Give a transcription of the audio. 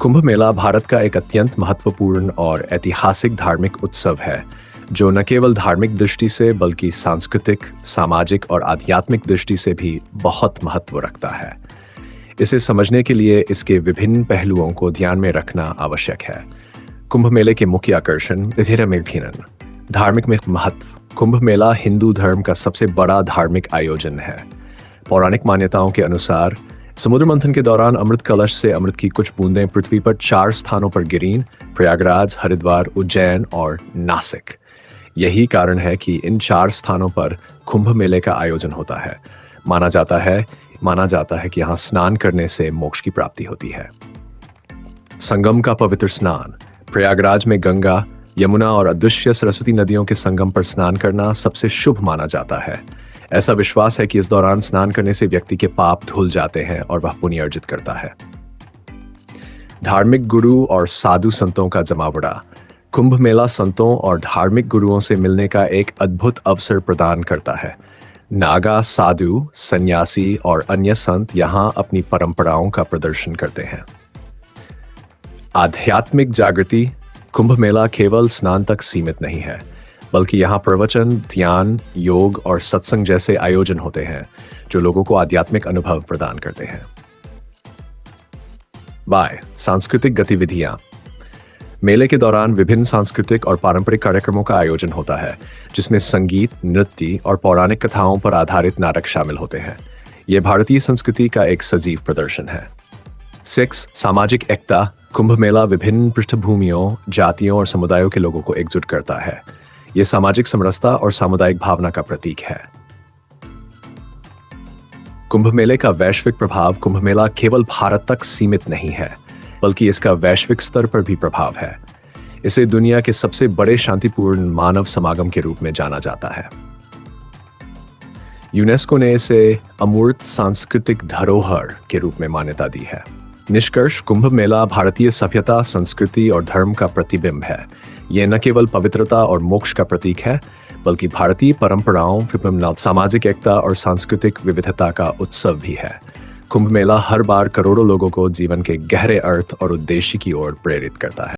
कुंभ मेला भारत का एक अत्यंत महत्वपूर्ण और ऐतिहासिक धार्मिक उत्सव है, जो न केवल धार्मिक दृष्टि से बल्कि सांस्कृतिक, सामाजिक और आध्यात्मिक दृष्टि से भी बहुत महत्व रखता है। इसे समझने के लिए इसके विभिन्न पहलुओं को ध्यान में रखना आवश्यक है। कुंभ मेले के मुख्य आकर्षण तिथिरमेघिनन। धार्मिक महत्व। कुंभ मेला हिंदू धर्म का सबसे बड़ा धार्मिक आयोजन है। पौराणिक मान्यताओं के अनुसार समुद्र मंथन के दौरान अमृत कलश से अमृत की कुछ बूंदें पृथ्वी पर 4 स्थानों पर गिरीं: प्रयागराज, हरिद्वार, उज्जैन और नासिक। यही कारण है कि इन 4 स्थानों पर कुंभ मेले का आयोजन होता है। माना जाता है कि यहाँ स्नान करने से मोक्ष की प्राप्ति होती है। संगम का पवित्र स्नान। प्रयागराज में गंगा, यमुना और अदृश्य सरस्वती नदियों के संगम पर स्नान करना सबसे शुभ माना जाता है। ऐसा विश्वास है कि इस दौरान स्नान करने से व्यक्ति के पाप धुल जाते हैं और वह पुण्य अर्जित करता है। धार्मिक गुरु और साधु संतों का जमावड़ा। कुंभ मेला संतों और धार्मिक गुरुओं से मिलने का एक अद्भुत अवसर प्रदान करता है। नागा, साधु, सन्यासी और अन्य संत यहाँ अपनी परंपराओं का प्रदर्शन करते हैं। आध्यात्मिक जागृति। कुंभ मेला केवल स्नान तक सीमित नहीं है, बल्कि यहाँ प्रवचन, ध्यान, योग और सत्संग जैसे आयोजन होते हैं, जो लोगों को आध्यात्मिक अनुभव प्रदान करते हैं। सांस्कृतिक गतिविधियां। मेले के दौरान विभिन्न सांस्कृतिक और पारंपरिक कार्यक्रमों का आयोजन होता है, जिसमें संगीत, नृत्य और पौराणिक कथाओं पर आधारित नाटक शामिल होते हैं। यह भारतीय संस्कृति का एक सजीव प्रदर्शन है। सामाजिक एकता। कुंभ मेला विभिन्न पृष्ठभूमियों, जातियों और समुदायों के लोगों को एकजुट करता है। यह सामाजिक समरसता और सामुदायिक भावना का प्रतीक है। कुंभ मेले का वैश्विक प्रभाव। कुंभ मेला केवल भारत तक सीमित नहीं है, बल्कि इसका वैश्विक स्तर पर भी प्रभाव है। इसे दुनिया के सबसे बड़े शांतिपूर्ण मानव समागम के रूप में जाना जाता है। यूनेस्को ने इसे अमूर्त सांस्कृतिक धरोहर के रूप में मान्यता दी है। निष्कर्ष: कुंभ मेला भारतीय सभ्यता, संस्कृति और धर्म का प्रतिबिंब है। यह न केवल पवित्रता और मोक्ष का प्रतीक है, बल्कि भारतीय परंपराओं, सामाजिक एकता और सांस्कृतिक विविधता का उत्सव भी है। कुंभ मेला हर बार करोड़ों लोगों को जीवन के गहरे अर्थ और उद्देश्य की ओर प्रेरित करता है।